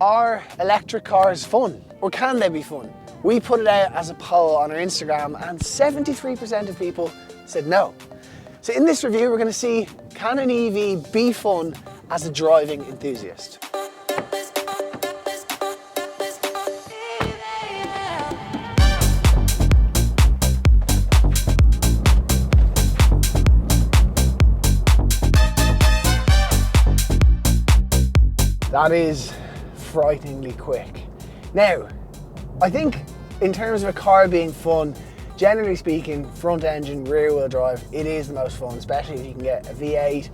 Are electric cars fun, or can they be fun? We put it out as a poll on our Instagram and 73% of people said no. So in this review, we're going to see, can an EV be fun as a driving enthusiast? That is frighteningly quick. Now, I think in terms of a car being fun, generally speaking, front engine, rear wheel drive, it is the most fun, especially if you can get a V8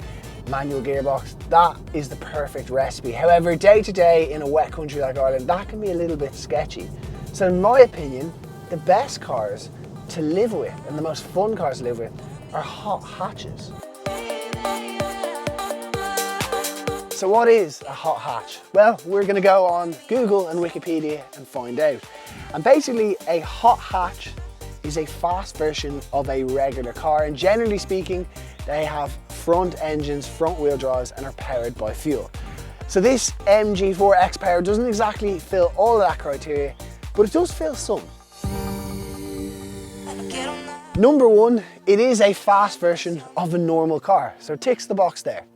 manual gearbox. That is the perfect recipe. However, day to day in a wet country like Ireland, that can be a little bit sketchy. So in my opinion, the best cars to live with and the most fun cars to live with are hot hatches. So what is a hot hatch? Well, we're going to go on Google and Wikipedia and find out. And basically, a hot hatch is a fast version of a regular car, and generally speaking, they have front engines, front wheel drives, and are powered by fuel. So this MG4 XPower doesn't exactly fill all of that criteria, but it does fill some. Number one, it is a fast version of a normal car, so it ticks the box there.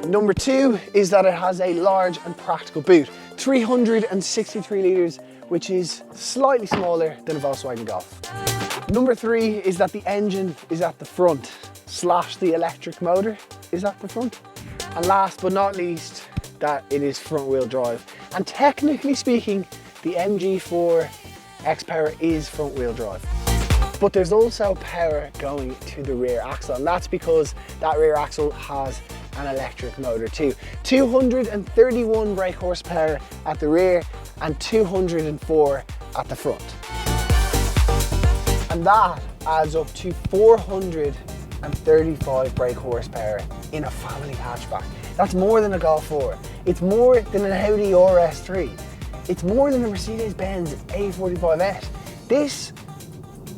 Number two is that it has a large and practical boot, 363 litres, which is slightly smaller than a Volkswagen Golf. Number three is that the engine is at the front, / the electric motor is at the front. And last but not least, that it is front wheel drive. And technically speaking, the MG4 XPower is front wheel drive. But there's also power going to the rear axle, and that's because that rear axle has an electric motor too. 231 brake horsepower at the rear and 204 at the front. And that adds up to 435 brake horsepower in a family hatchback. That's more than a Golf 4. It's more than an Audi RS3. It's more than a Mercedes-Benz A45s. This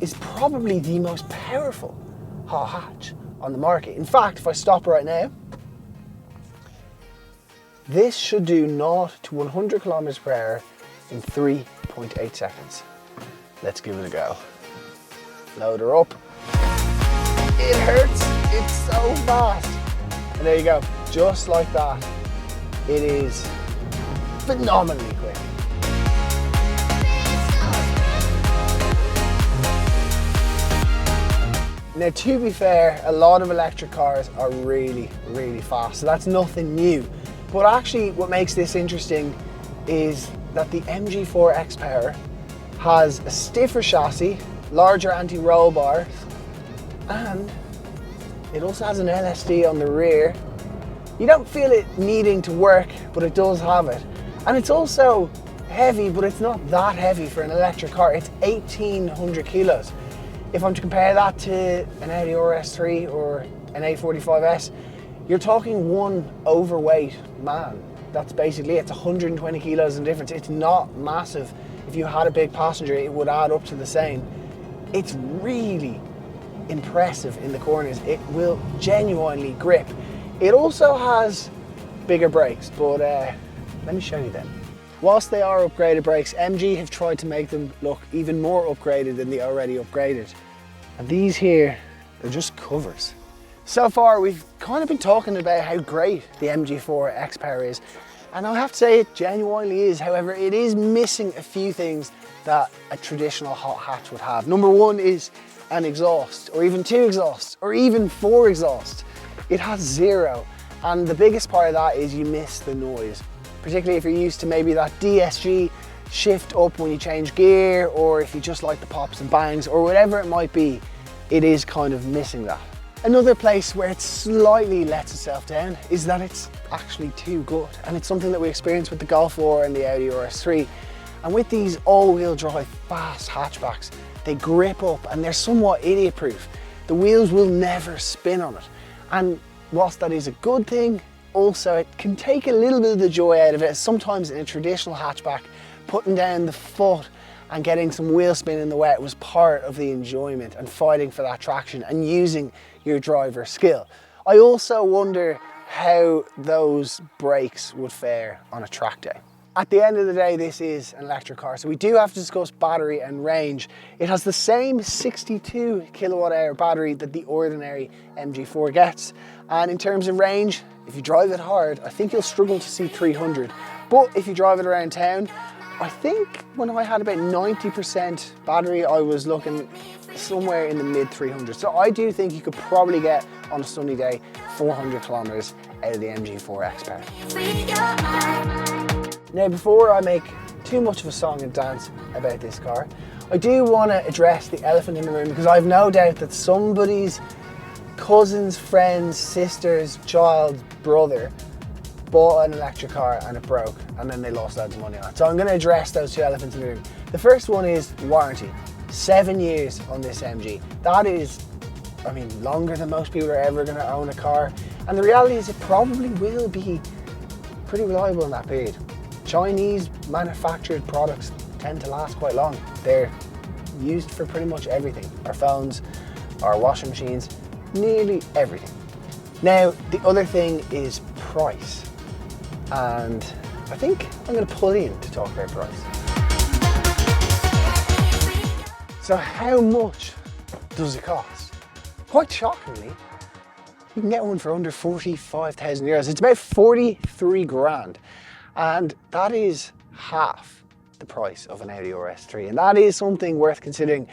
is probably the most powerful hot hatch on the market. In fact, if I stop right now, this should do 0 to 100 kilometers per hour in 3.8 seconds. Let's give it a go. Load her up. It hurts, it's so fast. And there you go, just like that. It is phenomenally quick. Now, to be fair, a lot of electric cars are really, really fast, so that's nothing new. But actually, what makes this interesting is that the MG4 XPower has a stiffer chassis, larger anti-roll bars, and it also has an LSD on the rear. You don't feel it needing to work, but it does have it. And it's also heavy, but it's not that heavy for an electric car. It's 1,800 kilos. If I'm to compare that to an Audi RS3 or an A45s, you're talking one overweight man. That's basically it. It's 120 kilos in difference. It's not massive. If you had a big passenger, it would add up to the same. It's really impressive in the corners. It will genuinely grip. It also has bigger brakes, but let me show you them. Whilst they are upgraded brakes, MG have tried to make them look even more upgraded than they already upgraded. And these here, they're just covers. So far, we've kind of been talking about how great the MG4 XPower is, and I have to say it genuinely is. However, it is missing a few things that a traditional hot hatch would have. Number one is an exhaust, or even 2 exhausts, or even 4 exhausts. It has 0, and the biggest part of that is you miss the noise, particularly if you're used to maybe that DSG shift up when you change gear, or if you just like the pops and bangs, or whatever it might be, it is kind of missing that. Another place where it slightly lets itself down is that it's actually too good, and it's something that we experienced with the Golf 4 and the Audi RS3. And with these all-wheel drive fast hatchbacks, they grip up and they're somewhat idiot-proof. The wheels will never spin on it. And whilst that is a good thing, also it can take a little bit of the joy out of it. Sometimes in a traditional hatchback, putting down the foot and getting some wheel spin in the wet was part of the enjoyment and fighting for that traction and using your driver's skill. I also wonder how those brakes would fare on a track day. at the end of the day, this is an electric car. So we do have to discuss battery and range. It has the same 62 kilowatt hour battery that the ordinary MG4 gets. And in terms of range, if you drive it hard, I think you'll struggle to see 300. But if you drive it around town, I think when I had about 90% battery, I was looking somewhere in the mid 300s. So I do think you could probably get, on a sunny day, 400 kilometers out of the MG4 XPower. Now, before I make too much of a song and dance about this car, I do want to address the elephant in the room, because I've no doubt that somebody's cousin's, friend's, sister's, child's brother bought an electric car and it broke, and then they lost loads of money on it. So I'm going to address those two elephants in the room. The first one is warranty. 7 years on this MG. That is, I mean, longer than most people are ever going to own a car. And the reality is it probably will be pretty reliable in that period. Chinese manufactured products tend to last quite long. They're used for pretty much everything. Our phones, our washing machines, nearly everything. Now, the other thing is price. And I think I'm going to pull in to talk about price. So how much does it cost? Quite shockingly, you can get one for under 45,000 euros. It's about 43 grand. And that is half the price of an Audi RS3. And that is something worth considering.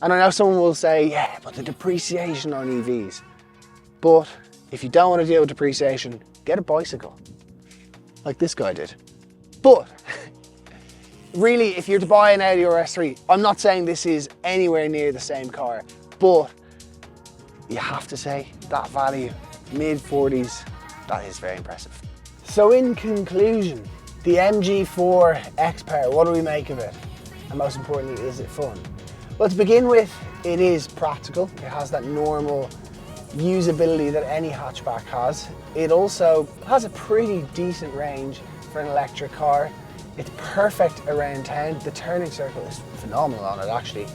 And I know someone will say, yeah, but the depreciation on EVs. But if you don't want to deal with depreciation, get a bicycle, like this guy did. But really, if you're to buy an Audi RS3, I'm not saying this is anywhere near the same car, but you have to say that value, mid 40s, that is very impressive. So in conclusion, the MG4 XPower, what do we make of it? And most importantly, is it fun? Well, to begin with, it is practical. It has that normal usability that any hatchback has. It also has a pretty decent range for an electric car. It's perfect around town. The turning circle is phenomenal on it, actually.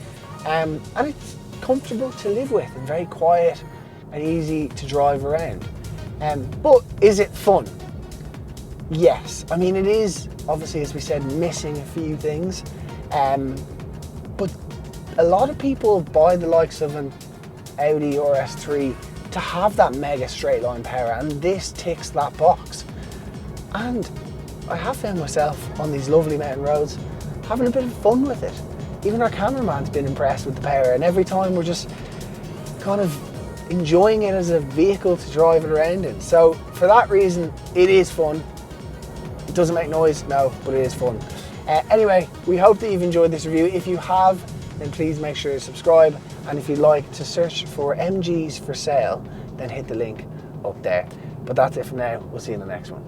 And it's comfortable to live with and very quiet and easy to drive around. But is it fun? Yes. I mean, it is, obviously, as we said, missing a few things. But a lot of people buy the likes of an Audi RS3 to have that mega straight line power, and this ticks that box. And I have found myself on these lovely mountain roads having a bit of fun with it. Even our cameraman's been impressed with the power, and every time we're just kind of enjoying it as a vehicle to drive it around in. So for that reason, it is fun. It doesn't make noise, no, but it is fun. Anyway, we hope that you've enjoyed this review. If you have, then please make sure to subscribe. And if you'd like to search for MGs for sale, then hit the link up there. But that's it for now. We'll see you in the next one.